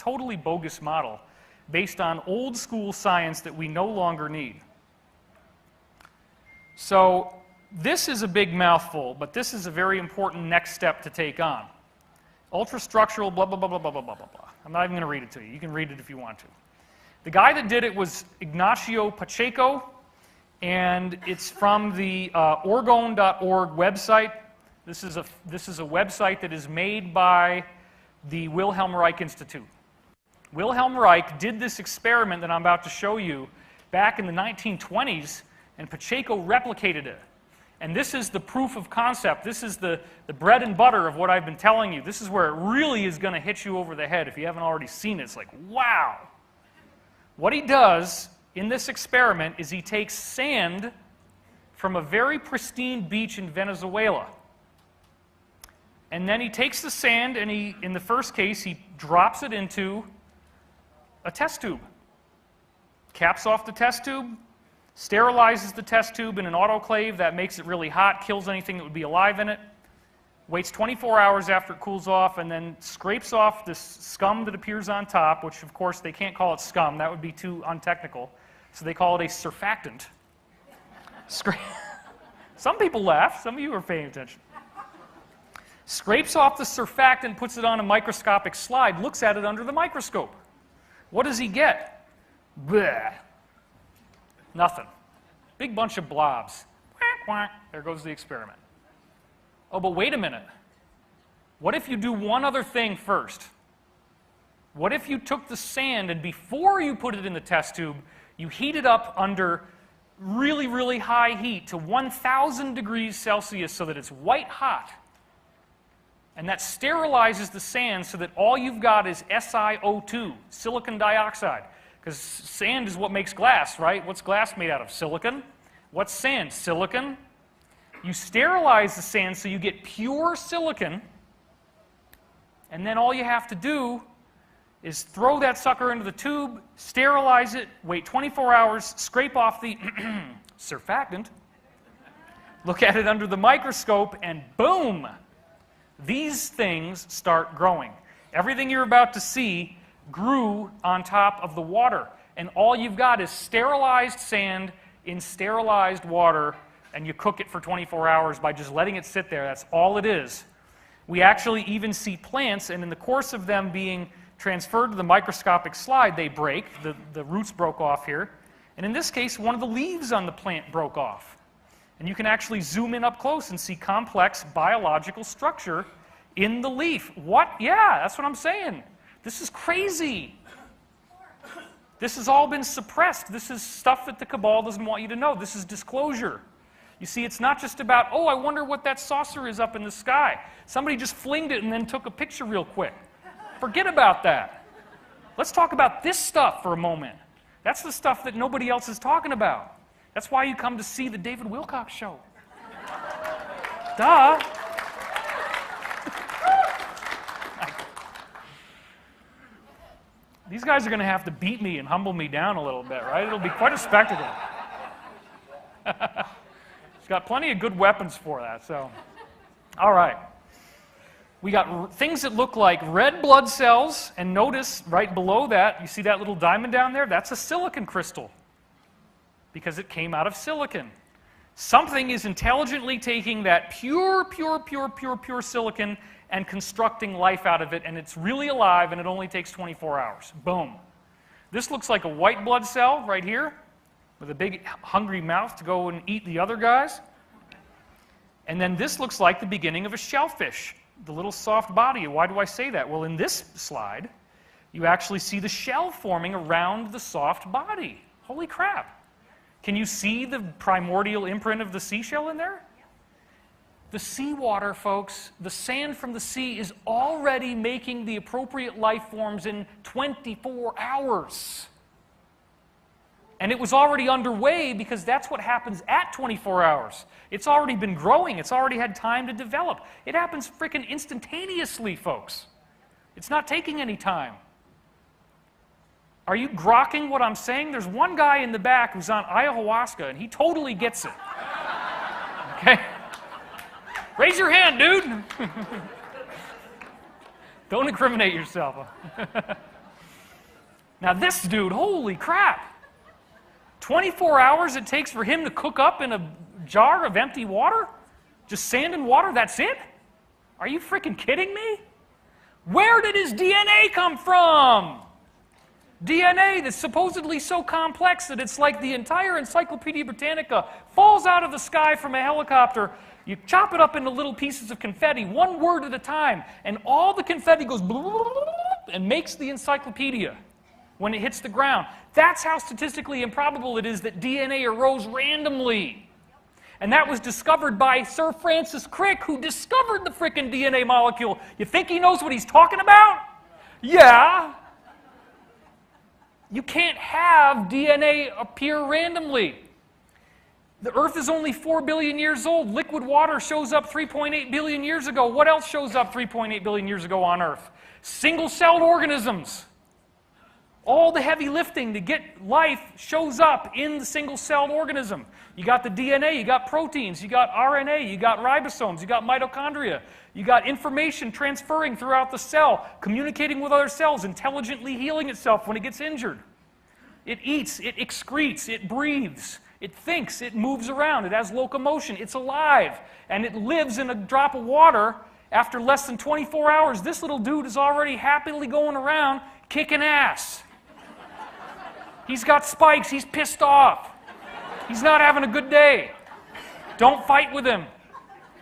totally bogus model based on old school science that we no longer need. So this is a big mouthful, but this is a very important next step to take on. Ultrastructural blah, blah, blah, blah, blah, blah, blah, blah. I'm not even going to read it to you. You can read it if you want to. The guy that did it was Ignacio Pacheco, and it's from the orgone.org website. This is a website that is made by the Wilhelm Reich Institute. Wilhelm Reich did this experiment that I'm about to show you back in the 1920s, and Pacheco replicated it. And this is the proof of concept. This is the bread and butter of what I've been telling you. This is where it really is going to hit you over the head if you haven't already seen it. It's like, wow. What he does in this experiment is he takes sand from a very pristine beach in Venezuela. And then he takes the sand and in the first case, he drops it into a test tube. Caps off the test tube, sterilizes the test tube in an autoclave that makes it really hot, kills anything that would be alive in it, waits 24 hours after it cools off, and then scrapes off this scum that appears on top, which of course they can't call it scum, that would be too untechnical, so they call it a surfactant. Some people laugh, some of you are paying attention. Scrapes off the surfactant, puts it on a microscopic slide, looks at it under the microscope. What does he get? Bleh. Nothing. Big bunch of blobs. Quack, quack. There goes the experiment. Oh, but wait a minute. What if you do one other thing first? What if you took the sand and before you put it in the test tube, you heat it up under really, really high heat to 1,000 degrees Celsius so that it's white hot. And that sterilizes the sand so that all you've got is SiO2, silicon dioxide. Because sand is what makes glass, right? What's glass made out of? Silicon. What's sand? Silicon. You sterilize the sand so you get pure silicon, and then all you have to do is throw that sucker into the tube, sterilize it, wait 24 hours, scrape off the surfactant, look at it under the microscope, and boom! These things start growing. Everything you're about to see grew on top of the water. And all you've got is sterilized sand in sterilized water, and you cook it for 24 hours by just letting it sit there. That's all it is. We actually even see plants, and in the course of them being transferred to the microscopic slide, they break. The roots broke off here. And in this case, one of the leaves on the plant broke off. And you can actually zoom in up close and see complex biological structure in the leaf. What? Yeah, that's what I'm saying. This is crazy. This has all been suppressed. This is stuff that the cabal doesn't want you to know. This is disclosure. You see, it's not just about, oh, I wonder what that saucer is up in the sky. Somebody just flinged it and then took a picture real quick. Forget about that. Let's talk about this stuff for a moment. That's the stuff that nobody else is talking about. That's why you come to see the David Wilcox Show. Duh. These guys are going to have to beat me and humble me down a little bit, right? It'll be quite a spectacle. He's got plenty of good weapons for that, so. All right. We got things that look like red blood cells, and notice right below that, you see that little diamond down there? That's a silicon crystal, because it came out of silicon. Something is intelligently taking that pure silicon and constructing life out of it, and it's really alive, and it only takes 24 hours. Boom. This looks like a white blood cell right here, with a big hungry mouth to go and eat the other guys. And then this looks like the beginning of a shellfish, the little soft body. Why do I say that? Well, in this slide, you actually see the shell forming around the soft body. Holy crap. Can you see the primordial imprint of the seashell in there? The seawater, folks, the sand from the sea is already making the appropriate life forms in 24 hours. And it was already underway because that's what happens at 24 hours. It's already been growing. It's already had time to develop. It happens frickin' instantaneously, folks. It's not taking any time. Are you grokking what I'm saying? There's one guy in the back who's on ayahuasca, and he totally gets it. Okay? Raise your hand, dude. Don't incriminate yourself. Now this dude, holy crap. 24 hours it takes for him to cook up in a jar of empty water? Just sand and water, that's it? Are you freaking kidding me? Where did his DNA come from? DNA that's supposedly so complex that it's like the entire Encyclopedia Britannica falls out of the sky from a helicopter. You chop it up into little pieces of confetti, one word at a time, and all the confetti goes and makes the encyclopedia when it hits the ground. That's how statistically improbable it is that DNA arose randomly. And that was discovered by Sir Francis Crick, who discovered the frickin' DNA molecule. You think he knows what he's talking about? Yeah. You can't have DNA appear randomly. The Earth is only 4 billion years old. Liquid water shows up 3.8 billion years ago. What else shows up 3.8 billion years ago on Earth? Single-celled organisms. All the heavy lifting to get life shows up in the single-celled organism. You got the DNA, you got proteins, you got RNA, you got ribosomes, you got mitochondria, you got information transferring throughout the cell, communicating with other cells, intelligently healing itself when it gets injured. It eats, it excretes, it breathes, it thinks, it moves around, it has locomotion, it's alive, and it lives in a drop of water. After less than 24 hours, this little dude is already happily going around kicking ass. He's got spikes, he's pissed off. He's not having a good day. Don't fight with him.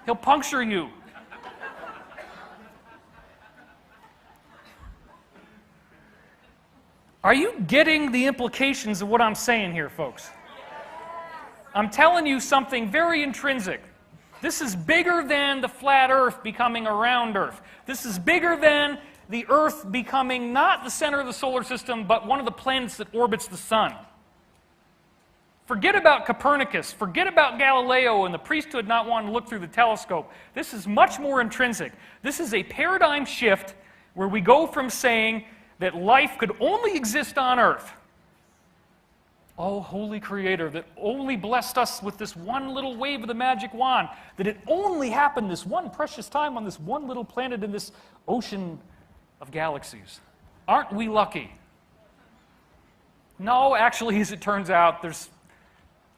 He'll puncture you. Are you getting the implications of what I'm saying here, folks? I'm telling you something very intrinsic. This is bigger than the flat Earth becoming a round Earth. This is bigger than the Earth becoming not the center of the solar system, but one of the planets that orbits the sun. Forget about Copernicus. Forget about Galileo and the priesthood not wanting to look through the telescope. This is much more intrinsic. This is a paradigm shift where we go from saying that life could only exist on Earth. Oh, holy Creator, that only blessed us with this one little wave of the magic wand, that it only happened this one precious time on this one little planet in this ocean of galaxies. Aren't we lucky? No, actually, as it turns out, there's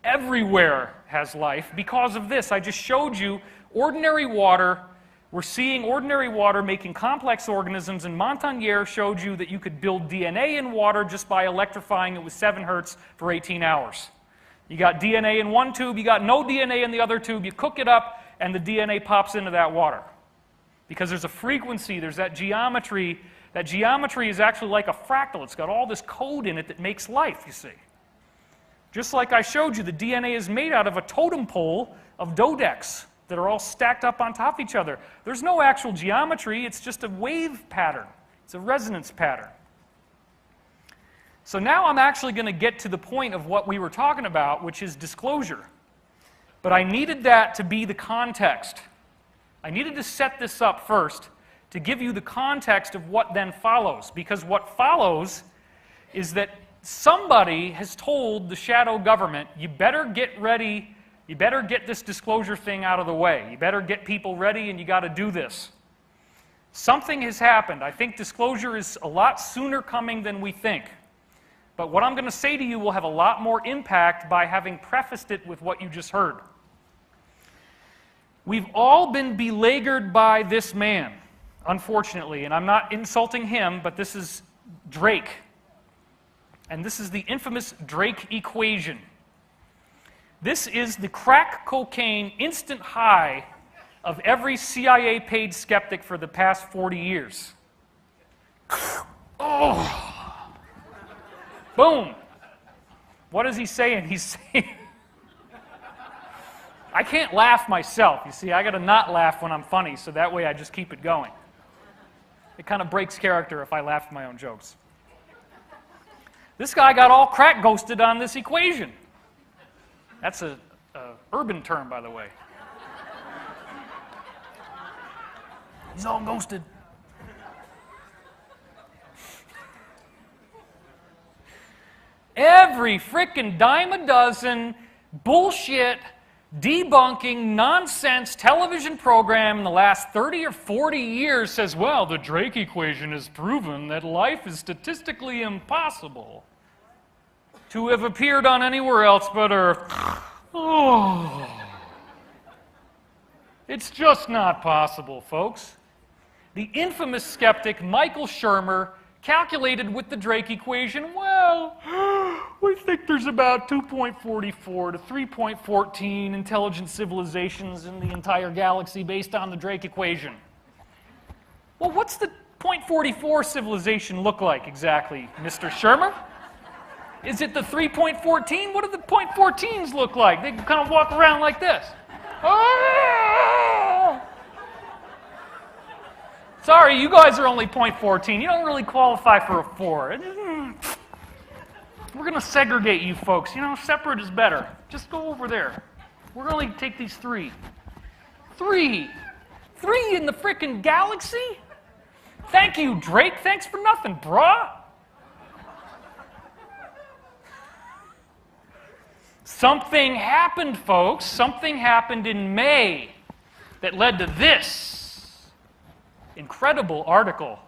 everywhere has life because of this. I just showed you ordinary water. We're seeing ordinary water making complex organisms, and Montagnier showed you that you could build DNA in water just by electrifying it with 7 hertz for 18 hours. You got DNA in one tube, you got no DNA in the other tube, you cook it up, and the DNA pops into that water. Because there's a frequency, there's that geometry. That geometry is actually like a fractal. It's got all this code in it that makes life, you see. Just like I showed you, the DNA is made out of a totem pole of dodecs that are all stacked up on top of each other. There's no actual geometry, it's just a wave pattern. It's a resonance pattern. So now I'm actually going to get to the point of what we were talking about, which is disclosure. But I needed that to be the context. I needed to set this up first to give you the context of what then follows. Because what follows is that somebody has told the shadow government, you better get ready, you better get this disclosure thing out of the way. You better get people ready and you got to do this. Something has happened. I think disclosure is a lot sooner coming than we think. But what I'm going to say to you will have a lot more impact by having prefaced it with what you just heard. We've all been beleaguered by this man, unfortunately, and I'm not insulting him, but this is Drake. And this is the infamous Drake equation. This is the crack cocaine instant high of every CIA-paid skeptic for the past 40 years. Oh. Boom. What is he saying? He's saying... I can't laugh myself. You see, I got to not laugh when I'm funny, so that way I just keep it going. It kind of breaks character if I laugh at my own jokes. This guy got all crack ghosted on this equation. That's an urban term, by the way. He's all ghosted. Every frickin' dime a dozen bullshit debunking nonsense television program in the last 30 or 40 years says, well, the Drake equation has proven that life is statistically impossible to have appeared on anywhere else but Earth. Oh. It's just not possible, folks. The infamous skeptic Michael Shermer calculated with the Drake equation, well, we think there's about 2.44 to 3.14 intelligent civilizations in the entire galaxy based on the Drake equation. Well, what's the 0.44 civilization look like exactly, Mr. Shermer? Is it the 3.14? What do the 0.14s look like? They kind of walk around like this. Oh! Sorry, you guys are only 0.14. You don't really qualify for a 4. We're going to segregate you folks. You know, separate is better. Just go over there. We're going to take these 3. 3 in the frickin' galaxy? Thank you, Drake. Thanks for nothing, brah. Something happened, folks. Something happened in May that led to this incredible article,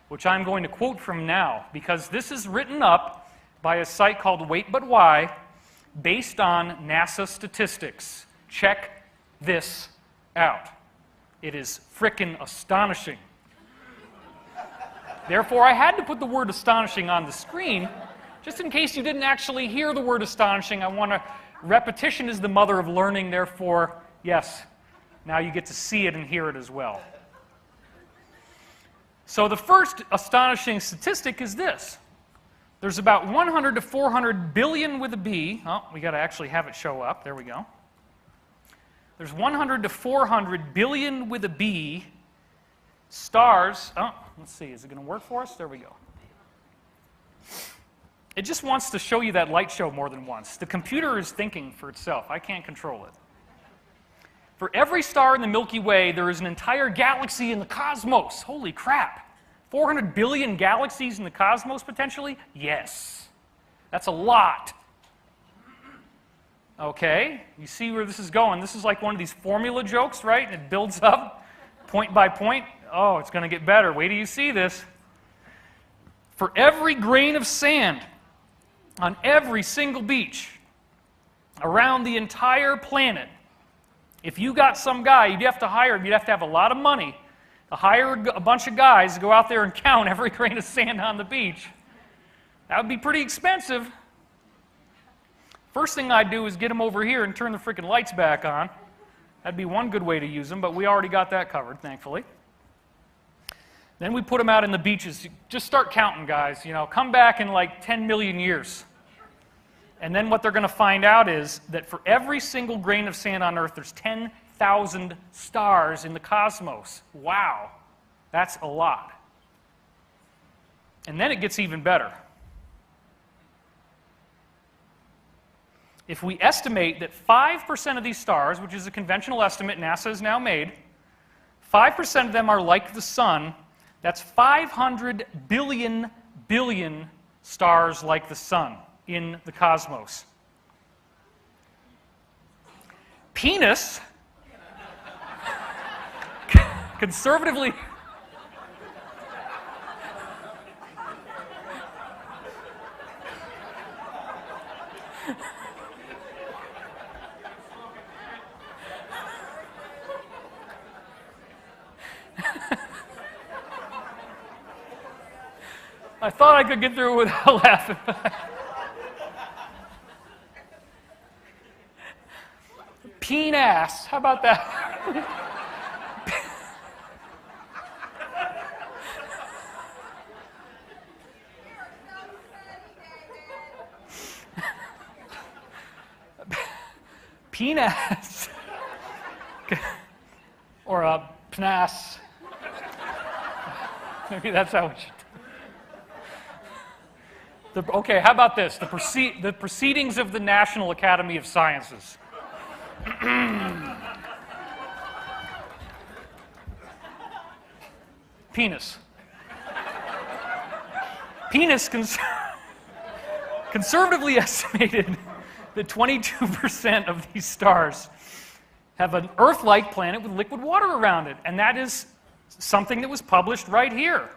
which I'm going to quote from now, because this is written up by a site called Wait But Why, based on NASA statistics. Check this out. It is frickin' astonishing. Therefore, I had to put the word astonishing on the screen, just in case you didn't actually hear the word astonishing. Repetition is the mother of learning, therefore, yes, now you get to see it and hear it as well. So the first astonishing statistic is this. There's about 100 to 400 billion with a B. Oh, we got to actually have it show up. There we go. There's 100 to 400 billion with a B stars. Oh, let's see. Is it going to work for us? There we go. It just wants to show you that light show more than once. The computer is thinking for itself. I can't control it. For every star in the Milky Way, there is an entire galaxy in the cosmos. Holy crap. 400 billion galaxies in the cosmos, potentially? Yes. That's a lot. Okay, you see where this is going. This is like one of these formula jokes, right? And it builds up point by point. Oh, it's going to get better. Wait till you see this. For every grain of sand on every single beach around the entire planet, if you got some guy, you'd have to hire him, you'd have to have a lot of money to hire a bunch of guys to go out there and count every grain of sand on the beach. That would be pretty expensive. First thing I'd do is get them over here and turn the freaking lights back on. That'd be one good way to use them, but we already got that covered, thankfully. Then we put them out in the beaches. Just start counting, guys. You know, come back in like 10 million years. And then what they're going to find out is that for every single grain of sand on Earth, there's 10,000 stars in the cosmos. Wow. That's a lot. And then it gets even better. If we estimate that 5% of these stars, which is a conventional estimate NASA has now made, 5% of them are like the sun, that's 500 billion stars like the sun in the cosmos. Penis, conservatively, I thought I could get through it without laughing. Peen-ass. How about that? Peen-ass. Or a pnas. Maybe that's how we should. Okay, how about this? The Proceedings of the National Academy of Sciences. Penis. Penis conservatively estimated that 22% of these stars have an Earth-like planet with liquid water around it. And that is something that was published right here.